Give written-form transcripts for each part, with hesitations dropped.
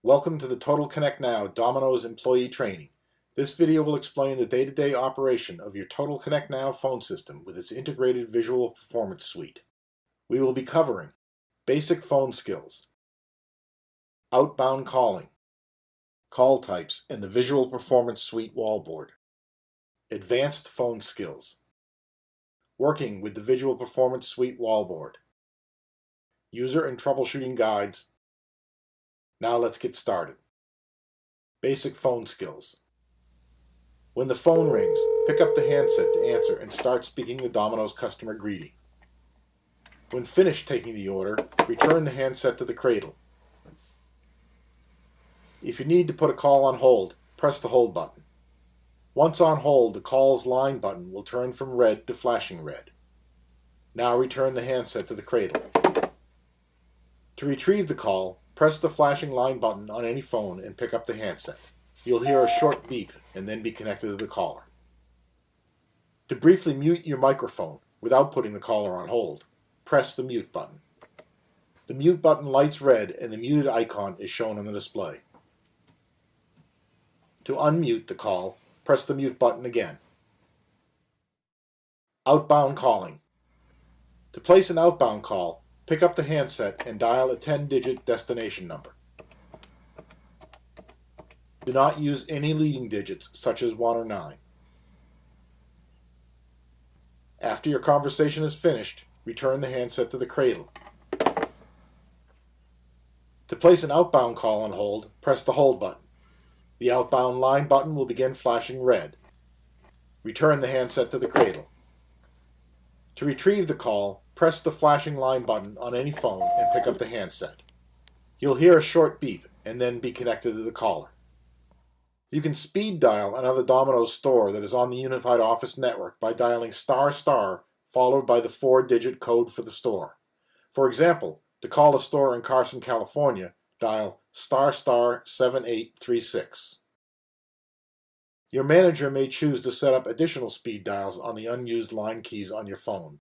Welcome to the Total Connect Now Domino's employee training. This video will explain the day-to-day operation of your Total Connect Now phone system with its integrated visual performance suite. We will be covering basic phone skills, outbound calling, call types and the visual performance suite wallboard, advanced phone skills, working with the visual performance suite wallboard, user and troubleshooting guides. Now let's get started. Basic phone skills. When the phone rings, pick up the handset to answer and start speaking the Domino's customer greeting. When finished taking the order, return the handset to the cradle. If you need to put a call on hold, press the hold button. Once on hold, the call's line button will turn from red to flashing red. Now return the handset to the cradle. To retrieve the call, press the flashing line button on any phone and pick up the handset. You'll hear a short beep and then be connected to the caller. To briefly mute your microphone without putting the caller on hold, press the mute button. The mute button lights red and the muted icon is shown on the display. To unmute the call, press the mute button again. Outbound calling. To place an outbound call, pick up the handset and dial a 10-digit destination number. Do not use any leading digits such as 1 or 9. After your conversation is finished, return the handset to the cradle. To place an outbound call on hold, press the hold button. The outbound line button will begin flashing red. Return the handset to the cradle. To retrieve the call, press the flashing line button on any phone and pick up the handset. You'll hear a short beep and then be connected to the caller. You can speed dial another Domino's store that is on the Unified Office network by dialing ** followed by the 4-digit code for the store. For example, to call a store in Carson, California, dial **7836. Your manager may choose to set up additional speed dials on the unused line keys on your phone.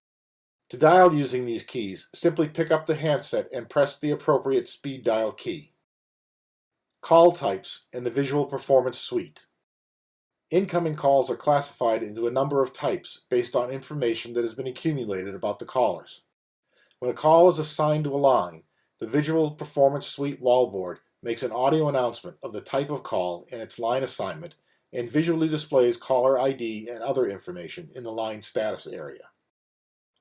To dial using these keys, simply pick up the handset and press the appropriate speed dial key. Call types and the visual performance suite. Incoming calls are classified into a number of types based on information that has been accumulated about the callers. When a call is assigned to a line, the visual performance suite wallboard makes an audio announcement of the type of call and its line assignment and visually displays caller ID and other information in the line status area.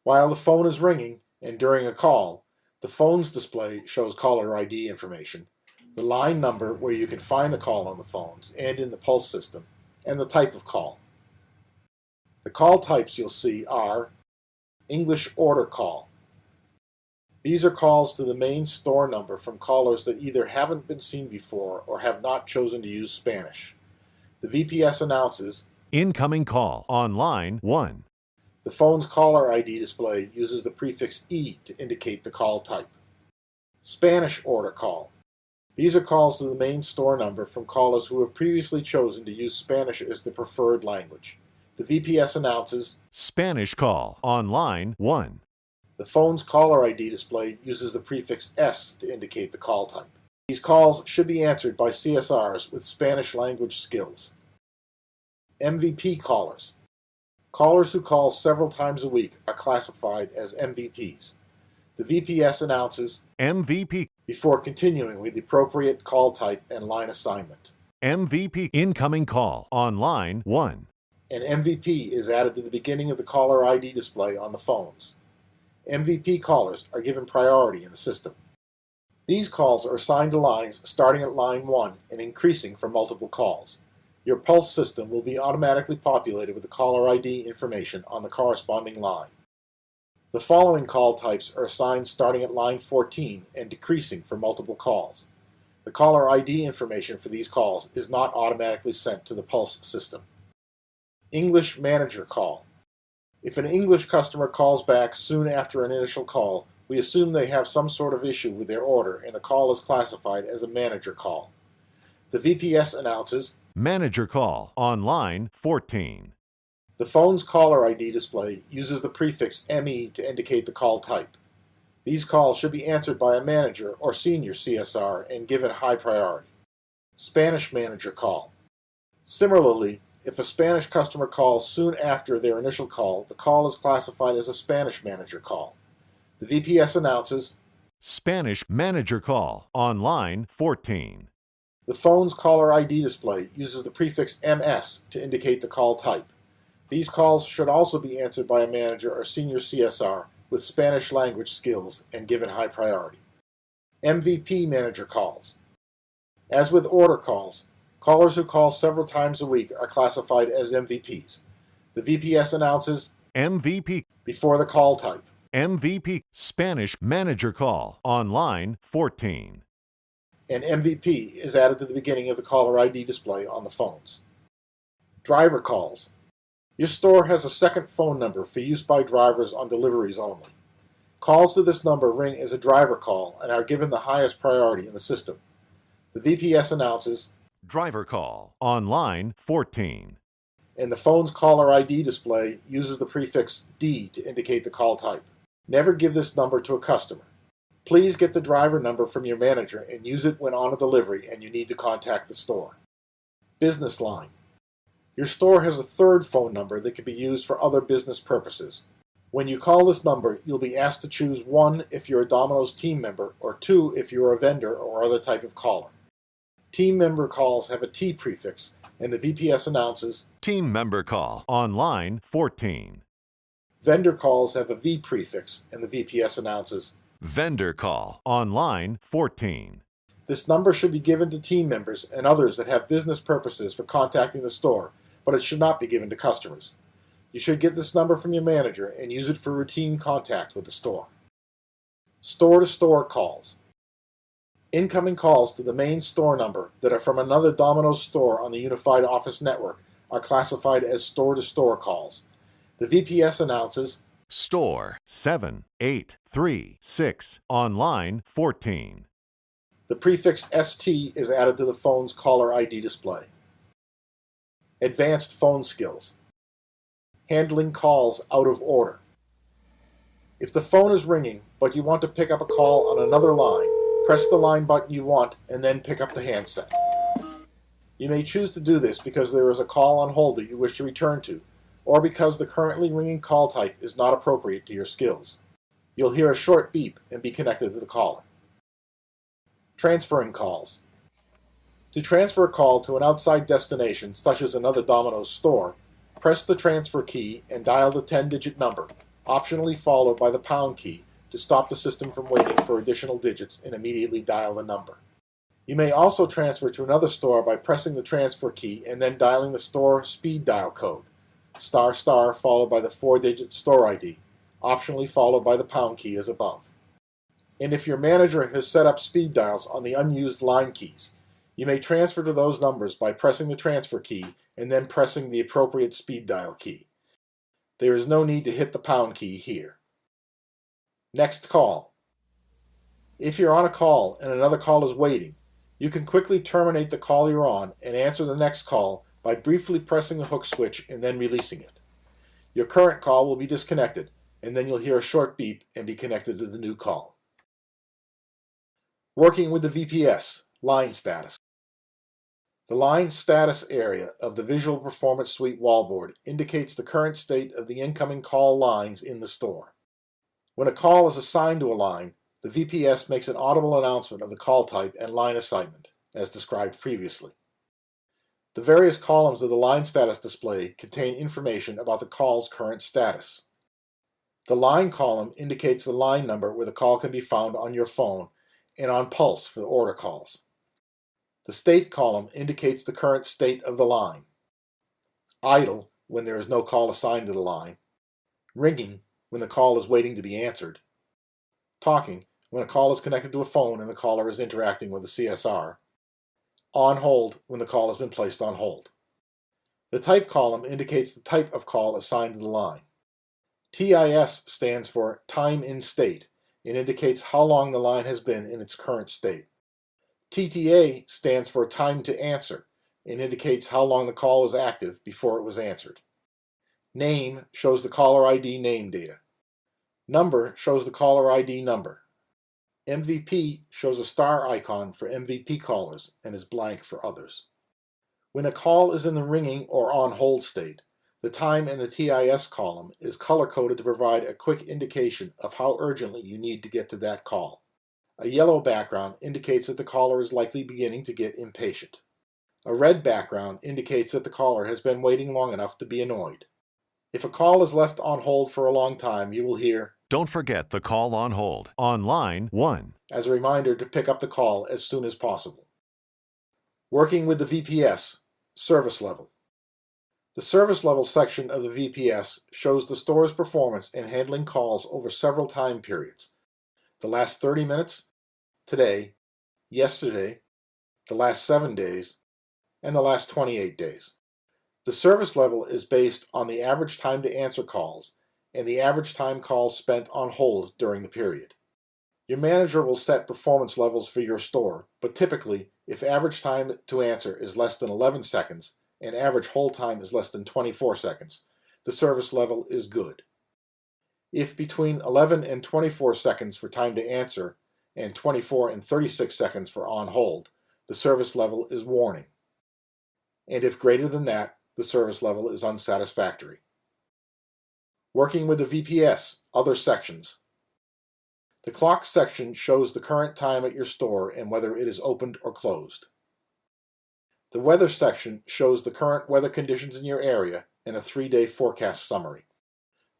While the phone is ringing and during a call, the phone's display shows caller ID information, the line number where you can find the call on the phones and in the pulse system, and the type of call. The call types you'll see are English order call. These are calls to the main store number from callers that either haven't been seen before or have not chosen to use Spanish. The VPS announces, "Incoming call on line 1. The phone's caller ID display uses the prefix E to indicate the call type. Spanish order call. These are calls to the main store number from callers who have previously chosen to use Spanish as the preferred language. The VPS announces, Spanish call on line 1. The phone's caller ID display uses the prefix S to indicate the call type. These calls should be answered by CSRs with Spanish language skills. MVP callers. Callers who call several times a week are classified as MVPs. The VPS announces MVP. Before continuing with the appropriate call type and line assignment. MVP incoming call on line 1. An MVP is added to the beginning of the caller ID display on the phones. MVP callers are given priority in the system. These calls are assigned to lines starting at line 1 and increasing for multiple calls. Your pulse system will be automatically populated with the caller ID information on the corresponding line. The following call types are assigned starting at line 14 and decreasing for multiple calls. The caller ID information for these calls is not automatically sent to the pulse system. English manager call. If an English customer calls back soon after an initial call, we assume they have some sort of issue with their order and the call is classified as a manager call. The VPS announces, Manager call on line 14. The phone's caller ID display uses the prefix ME to indicate the call type. These calls should be answered by a manager or senior CSR and given high priority. Spanish manager call. Similarly, if a Spanish customer calls soon after their initial call, the call is classified as a Spanish manager call. The VPS announces, Spanish manager call on line 14. the phone's caller ID display uses the prefix MS to indicate the call type. These calls should also be answered by a manager or senior CSR with Spanish language skills and given high priority. MVP manager calls. As with order calls, callers who call several times a week are classified as MVPs. The VPS announces MVP. before the call type. MVP Spanish manager call on line 14. And MVP is added to the beginning of the caller ID display on the phones. Driver calls. Your store has a second phone number for use by drivers on deliveries only. Calls to this number ring as a driver call and are given the highest priority in the system. The VPS announces Driver call on line 14. and the phone's caller ID display uses the prefix D to indicate the call type. Never give this number to a customer. Please get the driver number from your manager and use it when on a delivery and you need to contact the store. Business line. Your store has a third phone number that can be used for other business purposes. When you call this number, you'll be asked to choose 1 if you're a Domino's team member or 2 if you're a vendor or other type of caller. Team member calls have a T prefix, and the VPS announces Team member call on line 14. vendor calls have a V prefix, and the VPS announces Vendor call on line 14. this number should be given to team members and others that have business purposes for contacting the store, but it should not be given to customers. You should get this number from your manager and use it for routine contact with the store. Store-to-store calls. Incoming calls to the main store number that are from another Domino's store on the Unified Office Network are classified as store-to-store calls. The VPS announces Store 7836 on line 14. the prefix ST is added to the phone's caller ID display. Advanced phone skills. Handling calls out of order. If the phone is ringing, but you want to pick up a call on another line, press the line button you want and then pick up the handset. You may choose to do this because there is a call on hold that you wish to return to, or because the currently ringing call type is not appropriate to your skills. You'll hear a short beep and be connected to the caller. Transferring calls. To transfer a call to an outside destination, such as another Domino's store, press the transfer key and dial the 10-digit number, optionally followed by the pound key, to stop the system from waiting for additional digits and immediately dial the number. You may also transfer to another store by pressing the transfer key and then dialing the store speed dial code, ** followed by the 4-digit store ID, optionally followed by the pound key as above. And if your manager has set up speed dials on the unused line keys, you may transfer to those numbers by pressing the transfer key and then pressing the appropriate speed dial key. There is no need to hit the pound key here. Next call. If you're on a call and another call is waiting, you can quickly terminate the call you're on and answer the next call by briefly pressing the hook switch and then releasing it. Your current call will be disconnected, and then you'll hear a short beep and be connected to the new call. Working with the VPS, line status. The line status area of the Visual Performance Suite wallboard indicates the current state of the incoming call lines in the store. When a call is assigned to a line, the VPS makes an audible announcement of the call type and line assignment, as described previously. The various columns of the line status display contain information about the call's current status. The line column indicates the line number where the call can be found on your phone and on Pulse for order calls. The state column indicates the current state of the line. Idle, when there is no call assigned to the line. Ringing, when the call is waiting to be answered. Talking, when a call is connected to a phone and the caller is interacting with the CSR. On hold, when the call has been placed on hold. The type column indicates the type of call assigned to the line. TIS stands for time in state and indicates how long the line has been in its current state. TTA stands for time to answer and indicates how long the call was active before it was answered. Name shows the caller ID name data. Number shows the caller ID number. MVP shows a star icon for MVP callers and is blank for others. When a call is in the ringing or on hold state, the time in the TIS column is color-coded to provide a quick indication of how urgently you need to get to that call. A yellow background indicates that the caller is likely beginning to get impatient. A red background indicates that the caller has been waiting long enough to be annoyed. If a call is left on hold for a long time, you will hear, Don't forget the call on hold. On line 1. as a reminder to pick up the call as soon as possible. Working with the VPS, service level. The service level section of the VPS shows the store's performance in handling calls over several time periods. The last 30 minutes, today, yesterday, the last 7 days, and the last 28 days. The service level is based on the average time to answer calls and the average time calls spent on hold during the period. Your manager will set performance levels for your store, but typically, if average time to answer is less than 11 seconds and average hold time is less than 24 seconds, the service level is good. If between 11 and 24 seconds for time to answer and 24 and 36 seconds for on hold, the service level is warning. And if greater than that, the service level is unsatisfactory. Working with the VPS, other sections. The clock section shows the current time at your store and whether it is opened or closed. The weather section shows the current weather conditions in your area and a 3-day forecast summary.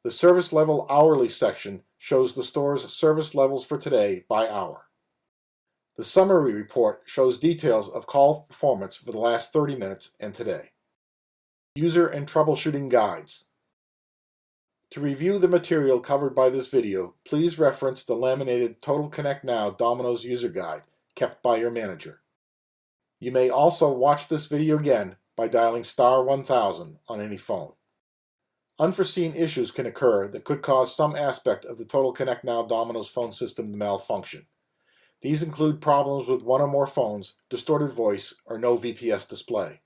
The service level hourly section shows the store's service levels for today by hour. The summary report shows details of call performance for the last 30 minutes and today. User and troubleshooting guides. To review the material covered by this video, please reference the laminated Total Connect Now Domino's user guide kept by your manager. You may also watch this video again by dialing star 1000 on any phone. Unforeseen issues can occur that could cause some aspect of the Total Connect Now Domino's phone system to malfunction. These include problems with one or more phones, distorted voice, or no VPS display.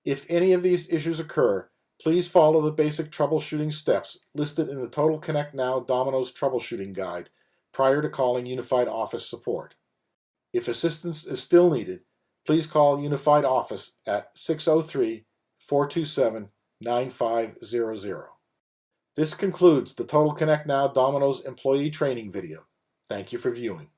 If any of these issues occur, please follow the basic troubleshooting steps listed in the Total Connect Now Domino's troubleshooting guide prior to calling Unified Office support. If assistance is still needed, please call Unified Office at 603-427-9500. This concludes the Total Connect Now Domino's employee training video. Thank you for viewing.